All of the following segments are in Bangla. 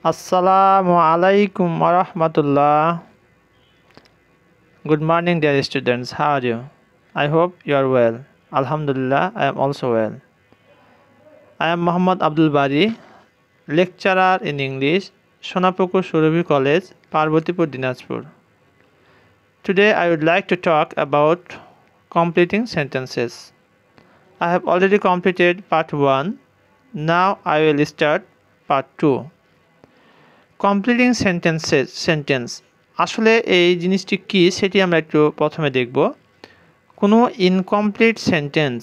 Assalamu alaikum warahmatullah. Good morning, dear students. How are you? I hope you are well. Alhamdulillah, I am also well. I am Muhammad Abdul Bari, lecturer in English, Sonapukur Surabhi College, Parbatipur, Dinajpur. Today, I would like to talk about completing sentences. I have already completed part 1. Now, I will start part 2. Completing sentence আসলে এই জিনিসটি কী সেটি আমরা একটু প্রথমে দেখব। কোনো ইনকমপ্লিট সেন্টেন্স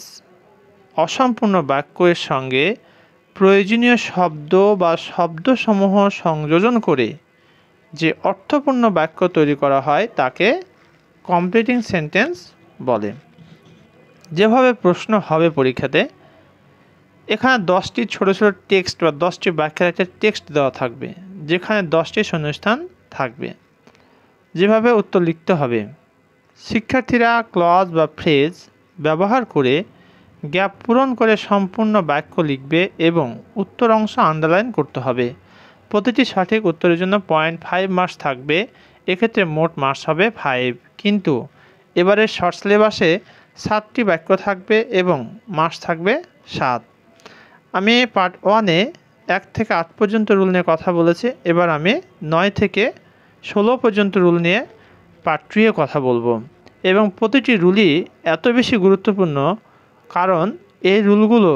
অসম্পূর্ণ বাক্যের সঙ্গে প্রয়োজনীয় শব্দ বা শব্দসমূহ সংযোজন করে যে অর্থপূর্ণ বাক্য তৈরি করা হয় তাকে কমপ্লিটিং সেন্টেন্স বলে। যেভাবে প্রশ্ন হবে পরীক্ষাতে, এখানে 10টি ছোট ছোট টেক্সট বা 10টি বাক্যের একটা টেক্সট দেওয়া থাকবে, যেখানে 10টি শূন্যস্থান থাকবে। যেভাবে উত্তর লিখতে হবে, শিক্ষার্থীরা ক্লজ বা ফ্রেজ ব্যবহার করে গ্যাপ পূরণ করে সম্পূর্ণ বাক্য লিখবে এবং উত্তর অংশ আন্ডারলাইন করতে হবে। প্রতিটি সঠিক উত্তরের জন্য 0.5 মার্কস থাকবে। এক্ষেত্রে মোট মার্কস হবে 5, কিন্তু এবারের শর্ট সিলেবাসে 7টি বাক্য থাকবে এবং মার্কস থাকবে 7। আমি পার্ট 1-এ 1 থেকে 8 পর্যন্ত রুল নিয়ে কথা বলেছি। এবার আমি 9 থেকে 16 পর্যন্ত রুল নিয়ে পার্ট 2-এ কথা বলবো। এবং প্রতিটি রুলই এত বেশি গুরুত্বপূর্ণ কারণ এই রুলগুলো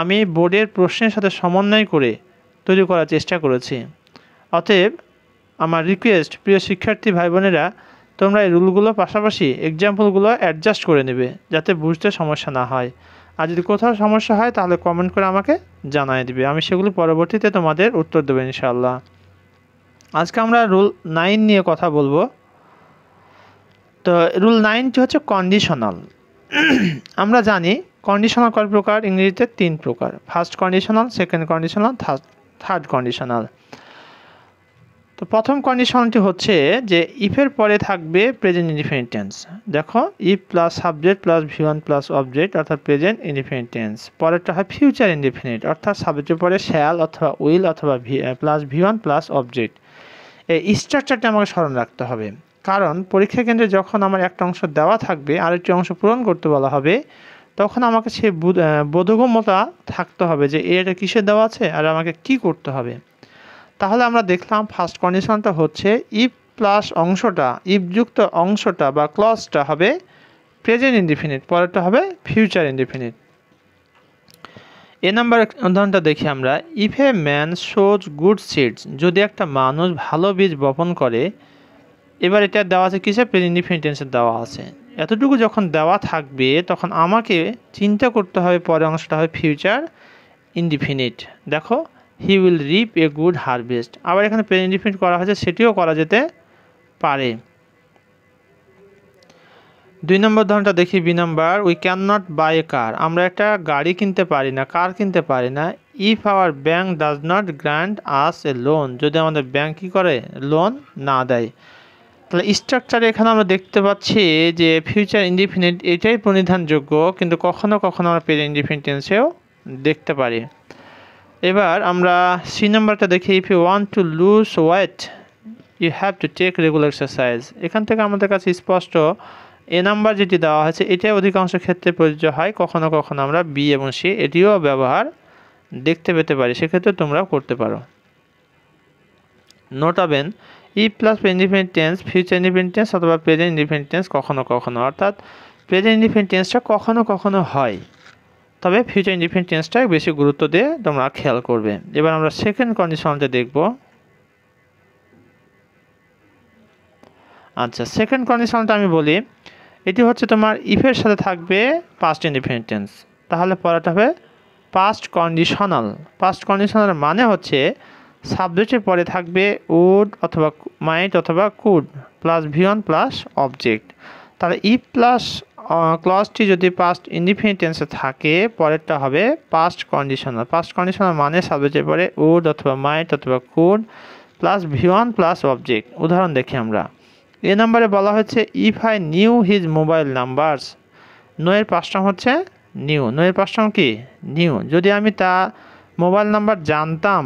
আমি বোর্ডের প্রশ্নের সাথে সমন্বয় করে তৈরি করার চেষ্টা করেছি। অতএব আমার রিকোয়েস্ট, প্রিয় শিক্ষার্থী ভাই বোনেরা, তোমরা এই রুলগুলো পাশাপাশি এক্সাম্পলগুলো অ্যাডজাস্ট করে নেবে যাতে বুঝতে সমস্যা না হয়। আর যদি কোথাও সমস্যা হয় তাহলে কমেন্ট করে আমাকে জানিয়ে দিবে, আমি সেগুলো পরবর্তীতে তোমাদের উত্তর দেবো ইনশাআল্লাহ। আজকে আমরা রুল 9 নিয়ে কথা বলবো। তো রুল 9টি হচ্ছে কন্ডিশনাল। আমরা জানি কন্ডিশনাল কয় প্রকার, ইংরেজিতে 3 প্রকার: first conditional, second conditional, third conditional. তো প্রথম কন্ডিশনটি হচ্ছে যে ইফের পরে থাকবে প্রেজেন্ট ইনডিফিনিট টেন্স। দেখো, if plus subject plus V1 plus object অর্থাৎ প্রেজেন্ট ইনডিফিনিট টেন্স। পরেরটা হয় ফিউচার ইনডিফিনিট অর্থাৎ সাবজেক্টের পরে শ্যাল অথবা উইল অথবা প্লাস V1 প্লাস অবজেক্ট। এই স্ট্রাকচারটা আমাকে স্মরণ রাখতে হবে, কারণ পরীক্ষা কেন্দ্রে যখন আমার একটা অংশ দেওয়া থাকবে আর একটি অংশ পূরণ করতে বলা হবে, তখন আমাকে সেই বোধগম্যতা থাকতে হবে যে এটা কিসে দেওয়া আছে আর আমাকে কি করতে হবে। তাহলে আমরা দেখলাম ফার্স্ট কন্ডিশনটা হচ্ছে ইফ প্লাস অংশটা, ইফযুক্ত অংশটা বা ক্লজটা হবে প্রেজেন্ট ইনডিফিনিট, পরেরটা হবে ফিউচার ইনডিফিনিট। এ নাম্বার উদাহরণটা দেখি আমরা। If a man shows good seeds, যদি একটা মানুষ ভালো বীজ বপন করে। এবার এটা দেওয়া আছে কিসে, প্রেজেন্ট ইনডিফিনিট টেন্সে দেওয়া আছে। এতটুকু যখন দেওয়া থাকবে তখন আমাকে চিন্তা করতে হবে পরের অংশটা হবে ফিউচার ইনডিফিনিট। দেখো, he will reap a good harvest. আবার এখানে প্রেজেন্ট ইনডিফিনিট করা হয়েছে, সেটিও করা যেতে পারে। 2 নম্বর উদাহরণটা দেখি, B number. We can not buy a car, আমরা একটা গাড়ি কিনতে পারি না, কার কিনতে পারি না। If our bank does not grant us a loan, যদি আমাদের ব্যাঙ্ক কী করে, লোন না দেয়। তাহলে স্ট্রাকচারে এখানে আমরা দেখতে পাচ্ছি যে ফিউচার ইনডিফিনিট এটাই প্রণিধানযোগ্য, কিন্তু কখনো কখনো আমরা প্রেজেন্ট ইনডিফিনিট টেন্সেও দেখতে পারি। এবার আমরা সি নাম্বারটা দেখি। If you want to lose weight you have to take regular exercise. এখান থেকে আমাদের কাছে স্পষ্ট এ নাম্বার যেটি দেওয়া হয়েছে এটাই অধিকাংশ ক্ষেত্রে প্রযোজ্য হয়। কখনো কখনো আমরা বি এবং সি এটিও ব্যবহার দেখতে পেতে পারি, সেক্ষেত্রে তোমরাও করতে পারো। নোটাবেন, if plus indefinite tense future indefinite tense অথবা প্রেজেন্ট ইনডিফিনিট টেন্স কখনো কখনো, অর্থাৎ প্রেজেন্ট ইনডিফিনিট টেন্সটা কখনো কখনো হয়, তবে ফিউচার ইনডিফিনিট টেন্সটা বেশি গুরুত্ব দিয়ে তোমরা খেয়াল করবে। এবার আমরা সেকেন্ড কন্ডিশনটা দেখব। আচ্ছা, সেকেন্ড কন্ডিশনটা আমি বলি, এটি হচ্ছে তোমার ইফের সাথে থাকবে পাস্ট ইনডিফিনিট টেন্স, তাহলে পরেরটা হবে পাস্ট কন্ডিশনাল। পাস্ট কন্ডিশনাল মানে হচ্ছে সাবজেক্টের পরে থাকবে উড অথবা মাইট অথবা could plus V1 plus object. তাহলে ইফ প্লাস ক্লজটি যদি পাস্ট ইনডিফিনিট টেন্সে থাকে, পরেরটা হবে পাস্ট কন্ডিশনাল। পাস্ট কন্ডিশনাল মানে সাবজেক্টের পরে উড অথবা মাইট অথবা could plus V1 plus object. উদাহরণ দেখি আমরা। এ নাম্বারে বলা হচ্ছে if I knew his mobile numbers. Know এর পাস্ট ফর্ম হচ্ছে নিউ, নো এর পাস্ট ফর্ম কি, নিউ। যদি আমি তার মোবাইল নাম্বার জানতাম,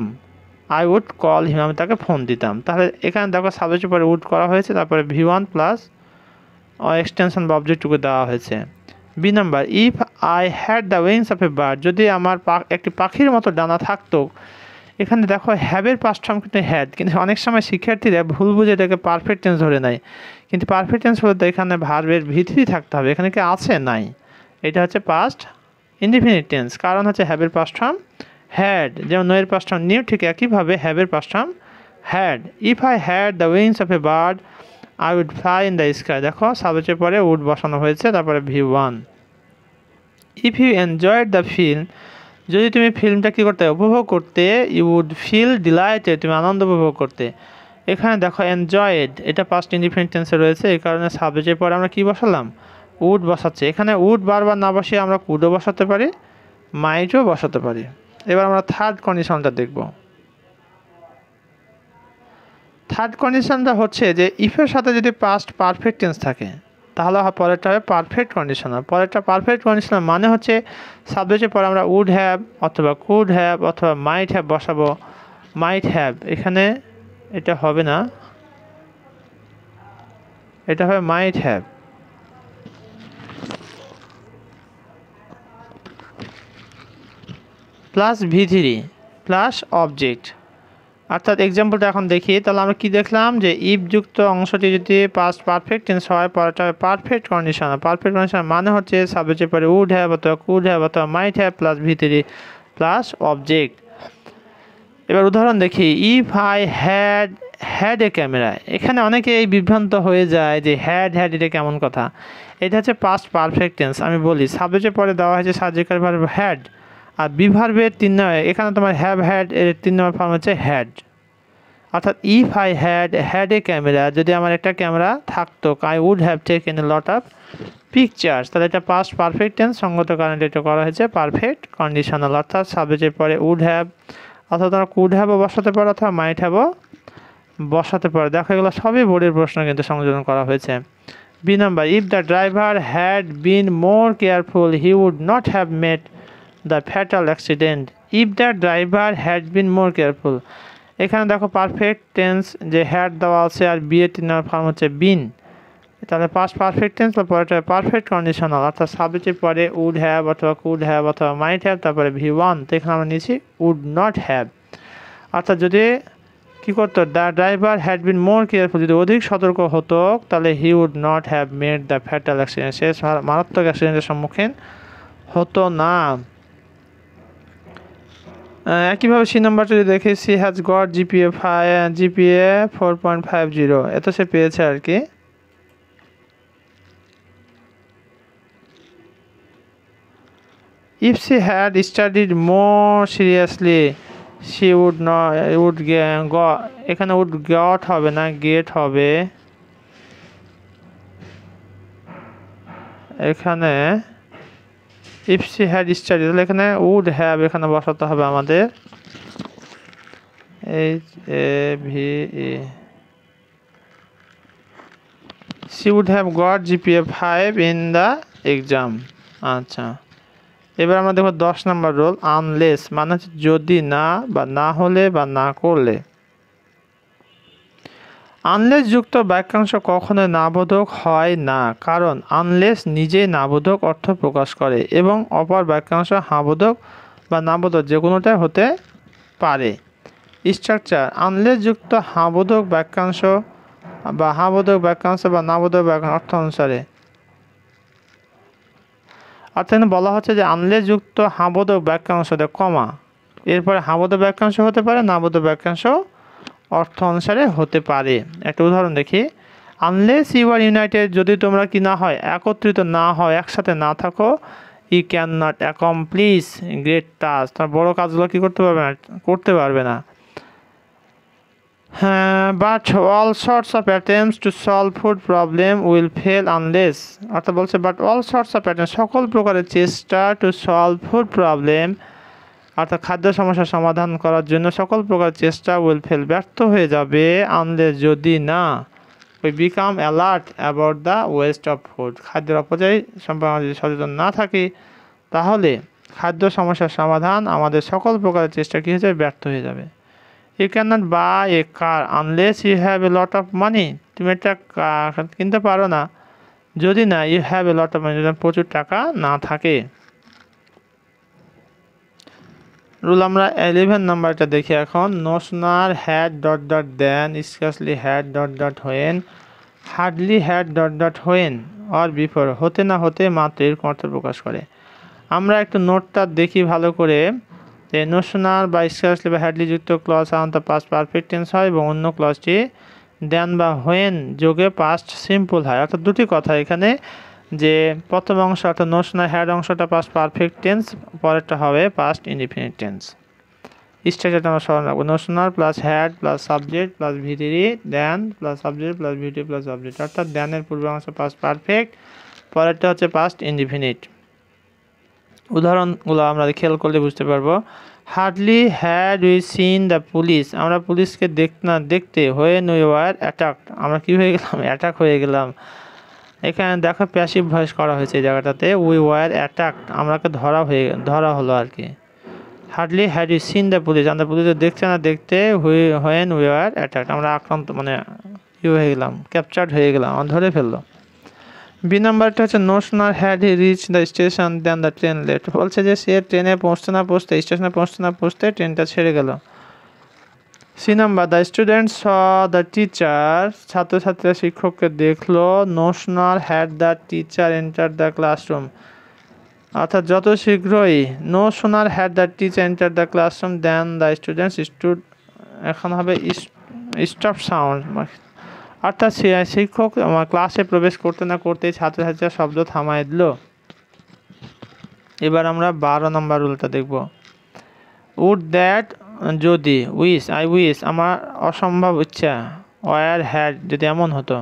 আই উড কল হিম, আমি তাকে ফোন দিতাম। তাহলে এখানে দেখো সাবজেক্টের পরে উড করা হয়েছে, তারপরে V1 প্লাস এক্সটেনশন বা অবজেক্টটুকু দেওয়া হয়েছে। B number, if I had the wings of a bird, যদি আমার একটি পাখির মতো ডানা থাকতো। এখানে দেখো হ্যাভের পাস্ট ফর্ম কিন্তু হ্যাড, কিন্তু অনেক সময় শিক্ষার্থীরা ভুল বুঝে এটাকে পারফেক্ট টেন্স ধরে নেয়, কিন্তু পারফেক্ট টেন্স হলে তো এখানে ভার্বের ভিতরেই থাকতে হবে। এখানে কি আছে? নাই। এটা হচ্ছে পাস্ট ইনডিফিনিট টেন্স, কারণ হচ্ছে হ্যাভের পাস্ট ফর্ম হ্যাড, যেমন নোয়ের পাস্ট ফর্ম নিউ, ঠিক একইভাবে হ্যাভের past form had. If I had the wings of a bird I would fly in the sky, দেখো সাবজেক্টের পরে উড বসানো হয়েছে, তারপরে V1। If you enjoyed the film, যদি তুমি ফিল্মটা কী করতে, উপভোগ করতে, ইউ উড ফিল ডিলাইটেড, তুমি আনন্দ উপভোগ করতে। এখানে দেখো এনজয়েড, এটা পাস্ট ইনডিফিনিট টেন্সে রয়েছে, এই কারণে সাবজেক্টের পরে আমরা কী বসালাম? উড বসাচ্ছি। এখানে উড বারবার না বসিয়ে আমরা কুডও বসাতে পারি, মাইটও বসাতে পারি। এবার আমরা থার্ড কন্ডিশনটা দেখব। থার্ড কন্ডিশনটা হচ্ছে যে ইফের সাথে যদি পাস্ট পারফেক্ট টেন্স থাকে তাহলে পরেরটা হবে পারফেক্ট কন্ডিশনাল। পরেরটা পারফেক্ট কন্ডিশনাল মানে হচ্ছে সাবজেক্টের পরে আমরা উড হ্যাভ অথবা কুড হ্যাভ অথবা মাইট হ্যাভ বসাবো। মাইট হ্যাভ, এখানে এটা হবে না, এটা হবে might have plus V3 plus object. অর্থাৎ এক্সাম্পলটা এখন দেখি, তাহলে আমরা কি দেখলাম যে ইফ যুক্ত অংশটি যদি পাস্ট পারফেক্ট টেন্স হয়, পরেরটা পারফেক্ট কন্ডিশন। পারফেক্ট কন্ডিশন মানে হচ্ছে সাবজেক্টের পরে উড হ্যাভ অথবা কুড হ্যাভ অথবা might have plus V3 plus object. এবার উদাহরণ দেখি, if I had a camera, এখানে অনেকে এই বিভ্রান্ত হয়ে যায় যে হ্যাড এটা কেমন কথা। এটা হচ্ছে পাস্ট পারফেক্ট টেন্স। আমি বলি সাবজেক্টের পরে দেওয়া হয়েছে সাবজেক্টের ভার্ব হ্যাড, আর বিভার্বের 3 নম্বর, এখানে তোমার হ্যাভ হ্যাড এর 3 নম্বর ফর্ম হচ্ছে হ্যাড। অর্থাৎ if I had a camera, যদি আমার একটা ক্যামেরা থাকতো, I would have taken a lot of pictures, তাহলে এটা পাস্ট পারফেক্ট টেন্স, সঙ্গত কারণে এটা করা হয়েছে পারফেক্ট কন্ডিশনাল। অর্থাৎ সাবজেক্টের পরে উড হ্যাভ অথবা তোমরা কুড হ্যাভও বসাতে পারো অথবা মাইট হ্যাভও বসাতে পারো। দেখো এগুলো সবই বোর্ডের প্রশ্ন কিন্তু সংযোজন করা হয়েছে। B number, if the driver had been more careful he would not have made the fatal accident. If the driver had been more careful, এখানে দেখো পারফেক্ট টেন্স যে হ্যাড দেওয়া আছে আর বি এর 3 নম্বর ফর্ম হচ্ছে বিন, তাহলে পাস্ট পারফেক্ট টেন্স বা পরেরটা পারফেক্ট কন্ডিশনাল। অর্থাৎ সাবজেক্টের পরে উড হ্যাভ অথবা কুড হ্যাভ অথবা মাইট হ্যাভ, তারপরে V1, তো এখানে আমরা নিয়েছি উড নট হ্যাভ। অর্থাৎ যদি কী করতো, the driver had been more careful, যদি অধিক সতর্ক হতো তাহলে he would not have made the fatal accident, সে মারাত্মক অ্যাক্সিডেন্টের সম্মুখীন হতো না। একইভাবে সি নাম্বারটা যদি দেখি, সি হ্যাজ গট জিপিএ 4.50, এত সে পেয়েছে আর কি। If she had studied more seriously she would not এখানে would got হবে না, get হবে। এখানে if she had studied, তাহলে এখানে would have এখানে বসাতে হবে আমাদের HAVE, she would have got GPA 5 in the exam। আচ্ছা, এবার আমরা দেখো 10 নম্বর রুল, আনলেস মানে হচ্ছে যদি না বা না হলে বা না করলে। আনলেস যুক্ত বাক্যাংশ কখনো নাবোধক হয় না, কারণ আনলেস নিজেই নাবোধক অর্থ প্রকাশ করে এবং অপর বাক্যাংশ হাবোধক বা নাবোধক যে কোনোটাই হতে পারে। স্ট্রাকচার, আনলেস যুক্ত হাবোধক বাক্যাংশ বা হাবোধক বাক্যাংশ বা নাবোধক বাক্যাংশ অর্থ অনুসারে। অর্থাৎ বলা হচ্ছে যে আনলেস যুক্ত হাবোধক বাক্যাংশ কমা, এরপরে হাবোধক বাক্যাংশ হতে পারে, নাবোধক বাক্যাংশ অর্থ অনুসারে হতে পারে। একটা উদাহরণ দেখি, আনলেস ইউ আর ইউনাইটেড, যদি তোমরা কি না হয়, একত্রিত না হয়, একসাথে না থাকো, we can not accomplish great task, তোমার বড় কাজগুলো কি করতে পারবে না। But all sorts of attempts to solve food problem will fail unless, অর্থাৎ বলছে but all sorts of attempts, সকল প্রকারের চেষ্টা, টু সলভ ফুড প্রবলেম অর্থাৎ খাদ্য সমস্যার সমাধান করার জন্য সকল প্রকার চেষ্টা উইল ফেল ব্যর্থ হয়ে যাবে, আনলেস যদি না we become alert about the West of food, খাদ্যের অপচয় সম্পর্কে যদি সচেতন না থাকি তাহলে খাদ্য সমস্যার সমাধান আমাদের সকল প্রকারের চেষ্টা কী হয়ে যাবে, ব্যর্থ হয়ে যাবে। You can not buy a car unless you have a lot of money. তুমি একটা কার কিনতে পারো না যদি না you have a lot of money, যদি প্রচুর টাকা না থাকে। রুল আমরা 11 নাম্বারটা দেখি এখন। No sooner had dot dot than, scarcely had dot dot when, hardly had dot dot when or before, হতে না হতে মাত্র এরকম অর্থ প্রকাশ করে। আমরা একটু নোটটা দেখি ভালো করে যে নোশনাল বা স্কার্সলি বা হ্যাডলি যুক্ত ক্লজ সাধারণত পাস্ট পারফেক্ট টেন্স হয় এবং অন্য ক্লজটি দেন বা হোয়েন যোগে পাস্ট সিম্পল হয়। অর্থাৎ দুটি কথা এখানে, যে প্রথম অংশ অর্থাৎ নোশনাল হ্যাড অংশটা পাস্ট পারফেক্ট টেন্স, পরেরটা হবে পাস্ট ইনডিফিনিট টেন্স। স্ট্রাকচারটা আমরা স্মরণ রাখবো, no sooner plus had plus subject plus V three than plus subject plus V two plus object, অর্থাৎ দেনের পূর্বে অংশ পাস্ট পারফেক্ট, পরেরটা হচ্ছে পাস্ট ইনডিফিনিট। উদাহরণগুলো আমরা খেয়াল করলে বুঝতে পারবো। Hardly had we scene the police, আমরা পুলিশকে দেখতে হোয়েন উই ওয়ার অ্যাটাকড, আমরা কী হয়ে গেলাম, অ্যাটাক হয়ে গেলাম। এখানে দেখো প্যাসিভ ভয়েস করা হয়েছে এই জায়গাটাতে, উই ওয়ার অ্যাটাকড, আমরাকে ধরা হলো আর কি। Hardly had you seen the police, আমরা পুলিশে দেখতে হোয়েন উই ওয়ার অ্যাটাকড, আমরা আক্রান্ত মানে হয়ে গেলাম, ক্যাপচার্ড হয়ে গেলাম, আমরা ধরে ফেললো। বি নাম্বারটা হচ্ছে no sooner had he reach the station than the train left, বলছে যে সে ট্রেনে পৌঁছতে স্টেশনে পৌঁছতে ট্রেনটা ছেড়ে গেল। C number the student saw the teacher, ছাত্রছাত্রীরা শিক্ষককে দেখলো। No sooner had the teacher enter the classroom, অর্থাৎ যত শীঘ্রই no sooner had the teacher enter the classroom than the students stood, এখন হবে স্টপ সাউন্ড, অর্থাৎ শিক্ষক ক্লাসে প্রবেশ করতে না করতে ছাত্রছাত্রীরা শব্দ থামায় দিল। এবার আমরা 12 নম্বর রুলটা দেখব। উড দ্যাট, যদি, উইশ আই উইশ, আমার অসম্ভব ইচ্ছা, ওয়ার হ্যাড, যদি এমন হতো।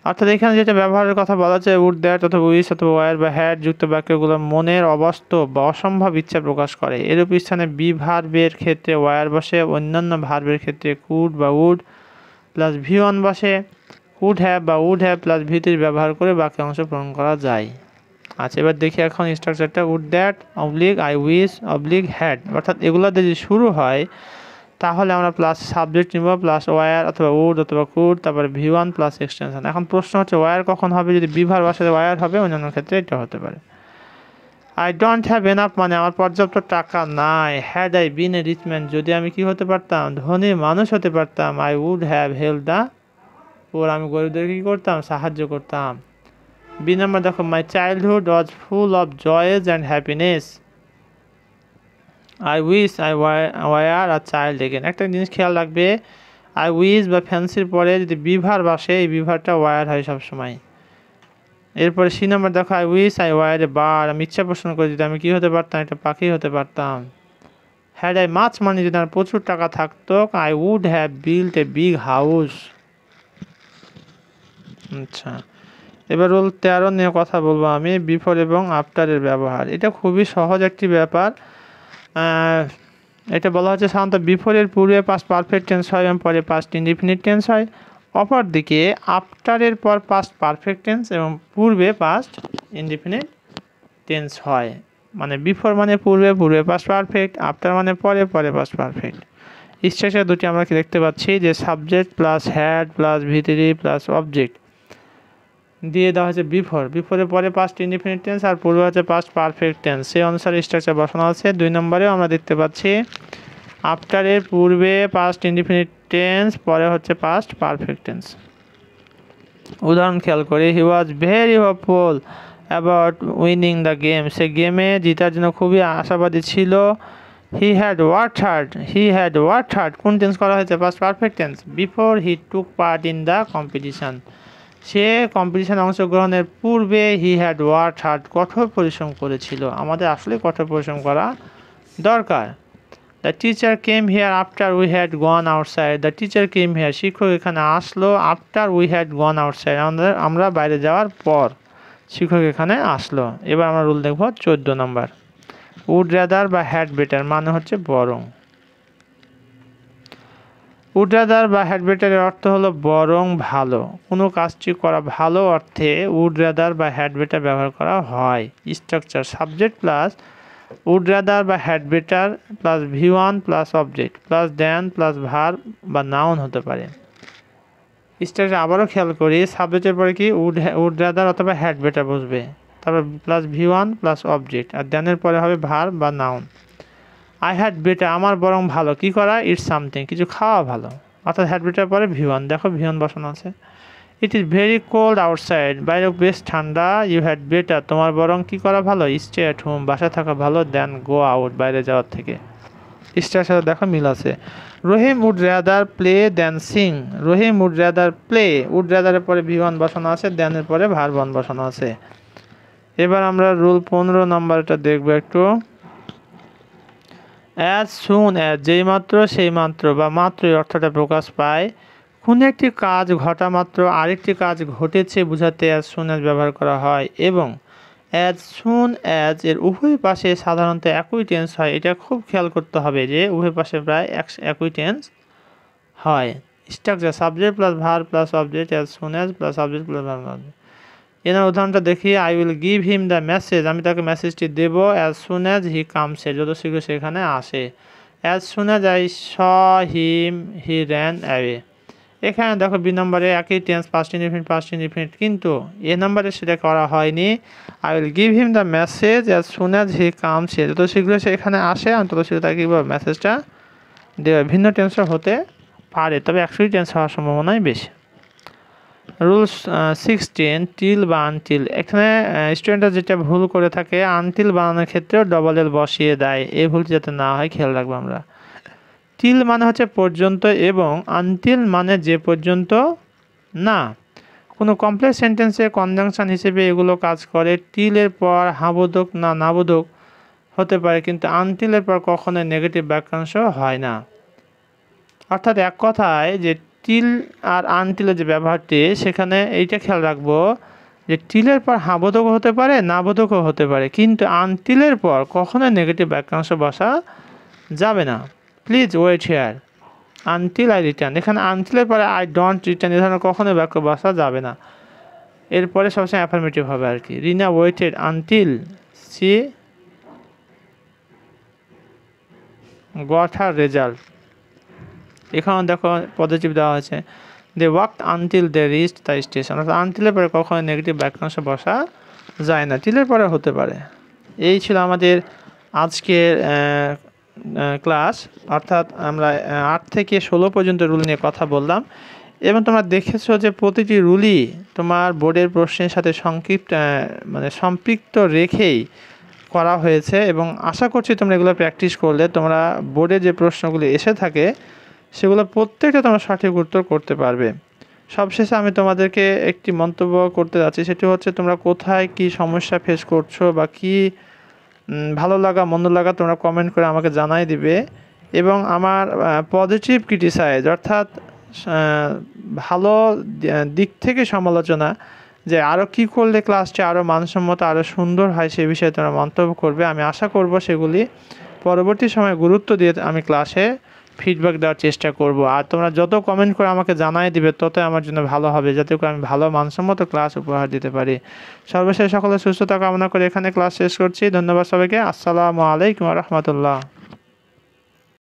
অর্থাৎ এখানে যেটা ব্যবহারের কথা বলা হচ্ছে, উড দ্যাট অথবা উইশ অথবা ওয়ার বা হ্যাড যুক্ত বাক্যগুলো মনের অবাস্তব বা অসম্ভব ইচ্ছা প্রকাশ করে। এরূপ স্থানে বি ভার্বের ক্ষেত্রে ওয়ার বসে, অন্যান্য ভার্বের ক্ষেত্রে কুড বা উড প্লাস ভি1 বসে, কুড হ্যাভ বা উড হ্যাভ প্লাস ভি3 ব্যবহার করে বাক্যাংশ পূরণ করা যায়। আচ্ছা, এবার দেখি এখন স্ট্রাকচারটা। Would that oblique I wish oblique had, অর্থাৎ এগুলোতে যদি শুরু হয় তাহলে আমরা প্লাস সাবজেক্ট নিব প্লাস ওয়ার অথবা উড অথবা কুড, তারপরে ভি1 প্লাস এক্সটেনশন। এখন প্রশ্ন হচ্ছে ওয়ার কখন হবে, যদি বিভার বাসায় ওয়ার হবে, অন্যান্য ক্ষেত্রে এটা হতে পারে। আই ডোন্ট হ্যাভ এনাফ, মানে আমার পর্যাপ্ত টাকা নাই। Had I been a rich man, যদি আমি কি হতে পারতাম, ধনী মানুষ হতে পারতাম। I would have help the poor, আমি গরিবদের কী করতাম, সাহায্য করতাম। বি নাম্বার দেখো, my childhood was full of joys and happiness. I wish I were a child again. একটা জিনিস খেয়াল রাখবে, আই উইশ বা ফ্যান্সির পরে যদি বিভার বসে, এই বিভারটা ওয়ার হয় সবসময়। এরপরে সি নাম্বার দেখো, I wish I war a bird, আমি ইচ্ছা পোষণ করি যদি আমি কী হতে পারতাম, একটা পাখি হতে পারতাম। হ্যাড আই মাচ মানি, যদি আমার প্রচুর টাকা থাকতো, I would have built a big house. আচ্ছা, এবার রুল 13 নিয়ে কথা বলবো আমি, বিফোর এবং আফটারের ব্যবহার। এটা খুবই সহজ একটি ব্যাপার। এটা বলা হচ্ছে সাধারণত বিফোরের পূর্বে পাস্ট পারফেক্ট টেন্স হয় এবং পরে পাস্ট ইনডিফিনিট টেন্স হয়। অপরদিকে আফটারের পর পাস্ট পারফেক্ট টেন্স এবং পূর্বে পাস্ট ইনডিফিনিট টেন্স হয়। মানে বিফোর মানে পূর্বে পাস্ট পারফেক্ট, আফটার মানে পরে পাস্ট পারফেক্ট। স্ট্রাকচার দুটি আমরা কি দেখতে পাচ্ছি, যে সাবজেক্ট প্লাস হ্যাড প্লাস ভিতরি প্লাস অবজেক্ট দিয়ে দেওয়া হয়েছে বিফোরের পরে পাস্ট ইনডিফিনিট টেন্স আর পূর্বে হচ্ছে পাস্ট পারফেক্ট টেন্স, সেই অনুসারে স্ট্রাকচার বসানো আছে। 2 নম্বরেও আমরা দেখতে পাচ্ছি আফটারের পূর্বে পাস্ট ইনডিফিনিট টেন্স, পরে হচ্ছে পাস্ট পারফেক্ট টেন্স। উদাহরণ খেয়াল করি, he was very hopeful about winning the game, সে গেমে জিতার জন্য খুবই আশাবাদী ছিল। হি হ্যাড ওয়ার্কড হার্ড, কোন টেন্স করা হয়েছে, past perfect tense, before he took part in the competition, সে কম্পিটিশানে অংশগ্রহণের পূর্বে হি হ্যাড ওয়ার্কড হার্ড, কঠোর পরিশ্রম করেছিল। আমাদের আসলে কঠোর পরিশ্রম করা দরকার। The teacher came here after we had gone outside, the teacher came here, শিক্ষক এখানে আসলো, after we had gone outside, আমরা বাইরে যাওয়ার পর শিক্ষক এখানে আসলো। এবার আমরা রুল দেখব 14 নম্বর। উড রাদার বা হ্যাড বেটার মানে হচ্ছে বরং। উড রাদার বা হ্যাড বেটারের অর্থ হলো বরং ভালো, কোনো কাজটি করা ভালো অর্থে উড রাদার বা হ্যাড বেটার ব্যবহার করা হয়। Structure subject plus would rather বা had better plus V1 plus object plus than plus verb বা নাউন হতে পারে। স্ট্রাকচার আবারও খেয়াল করি, সাবজেক্টের পরে কি উড রাদার অথবা হ্যাড বেটার বসবে, তারপর প্লাস V1 প্লাস অবজেক্ট আর দেনের পরে হবে ভার্ব বা নাউন। আই হ্যাড বেটার আমার বরং ভালো কি করা, ইটস সামথিং কিছু খাওয়া ভালো, অর্থাৎ হ্যাড বেটার পরে V1, দেখো V1 বসানো আছে। It is very cold outside বাইরে বেশ ঠান্ডা, ইউ হ্যাড বেটার তোমার বরং কি করা ভালো, স্টে অ্যাট হোম বাসায় থাকা ভালো, দেন গো আউট বাইরে যাওয়ার থেকে। স্টার সাথে দেখো মিল আছে। Rahim would rather play than sing, Rahim would rather play, would রাদারের পরে V1 বসানো আছে, দেনের পরে ভার্ব 1 বসানো আছে। এবার আমরা রুল 15 নাম্বারটা দেখবো একটু। অ্যাজ সুন অ্যাজ যেই মাত্র সেই মাত্র বা মাত্রই অর্থটা প্রকাশ পায়, কোনো একটি কাজ ঘটা মাত্র আরেকটি কাজ ঘটেছে বোঝাতে অ্যাজ সুন অ্যাজ ব্যবহার করা হয়, এবং অ্যাজ সুন অ্যাজ এর উভয় পাশে সাধারণত একই টেন্স হয়। এটা খুব খেয়াল করতে হবে যে উভয় পাশে প্রায় একই টেন্স হয়। Structure subject plus verb plus object as soon as plus subject plus verb. এনার উদাহরণটা দেখি, I will give him the message আমি তাকে মেসেজটি দেব, as soon as he comes যত শীঘ্র সেখানে আসে। As soon as I saw him he ran away. এখানে দেখো বি নম্বরে একই টেন্স পাস্ট ইনডিফিনিট, কিন্তু এ নম্বরে সেটা করা হয়নি। I will give him the message as soon as he comes যত শীঘ্র সে এখানে আসে আমি তত শীঘ্র তাকে মেসেজটা দেবে। ভিন্ন টেন্সও হতে পারে, তবে একই টেন্স হওয়ার সম্ভাবনাই বেশি। রুল 16 টিল বা আনটিল, এখানে স্টুডেন্টরা যেটা ভুল করে থাকে আনটিল বানানোর ক্ষেত্রেও ডবল এল বসিয়ে দেয়, এই ভুলটি যাতে না হয় খেয়াল রাখবো আমরা। টিল মানে হচ্ছে পর্যন্ত এবং আনটিল মানে যে পর্যন্ত না। কোনো কমপ্লেক্স সেন্টেন্সে কনজাংশন হিসেবে এগুলো কাজ করে। টিলের পর হাবোধক না নাবোধক হতে পারে, কিন্তু আনটিলের পর কখনোই নেগেটিভ বাক্যাংশ হয় না। অর্থাৎ এক কথায় যে টিল আর আনটিলের যে ব্যবহারটি সেখানে এইটা খেয়াল রাখবো যে টিলের পর হাবোধকও হতে পারে নাবোধকও হতে পারে, কিন্তু আনটিলের পর কখনোই নেগেটিভ বাক্যাংশ বসা যাবে না। Please wait here until I return, এখানে আনটিলের পরে আই ডোন্ট রিটার্ন এ ধরনের কখনোই বাক্য বসা যাবে না। এরপরে সবসময় অ্যাফার্মেটিভ হবে আর কি। Rina waited until she got her result, এখানে দেখো পজিটিভ দেওয়া হয়েছে। They walked until they reached the station, অর্থাৎ আনটিলের পরে কখনো নেগেটিভ বাক্যাংশ বসা যায় না, টিলের পরে হতে পারে। এই ছিল আমাদের আজকের ক্লাস, অর্থাৎ আমরা 8 থেকে 16 পর্যন্ত রুল নিয়ে কথা বললাম, এবং তোমরা দেখেছো যে প্রতিটি রুলই তোমার বোর্ডের প্রশ্নের সাথে সম্পৃক্ত রেখেই করা হয়েছে, এবং আশা করছি তোমরা এগুলো প্র্যাকটিস করলে তোমরা বোর্ডে যে প্রশ্নগুলি এসে থাকে সেগুলো প্রত্যেকটা তোমরা সঠিক উত্তর করতে পারবে। সবশেষে আমি তোমাদেরকে একটি মন্তব্য করতে যাচ্ছি, সেটি হচ্ছে তোমরা কোথায় কি সমস্যা ফেস করছো বা কি ভালো লাগা মন্দ লাগা তোমরা কমেন্ট করে আমাকে জানাই দিবে, এবং আমার পজিটিভ ক্রিটিসাইজ অর্থাৎ ভালো দিক থেকে সমালোচনা, যে আরও কী করলে ক্লাসটি আরও মানসম্মত আরও সুন্দর হয় সে বিষয়ে তোমরা মন্তব্য করবে। আমি আশা করব সেগুলি পরবর্তী সময়ে গুরুত্ব দিয়ে আমি ক্লাসে ফিডব্যাক দেওয়ার চেষ্টা করব। আর তোমরা যত কমেন্ট করে আমাকে জানাই দিবে ততই আমার জন্য ভালো হবে, যাতে করে আমি ভালো মানসম্মত ক্লাস উপহার দিতে পারি। সর্বশেষ সকলের সুস্থতা কামনা করে এখানে ক্লাস শেষ করছি। ধন্যবাদ সবাইকে। আসসালামু আলাইকুম ওয়া রাহমাতুল্লাহ।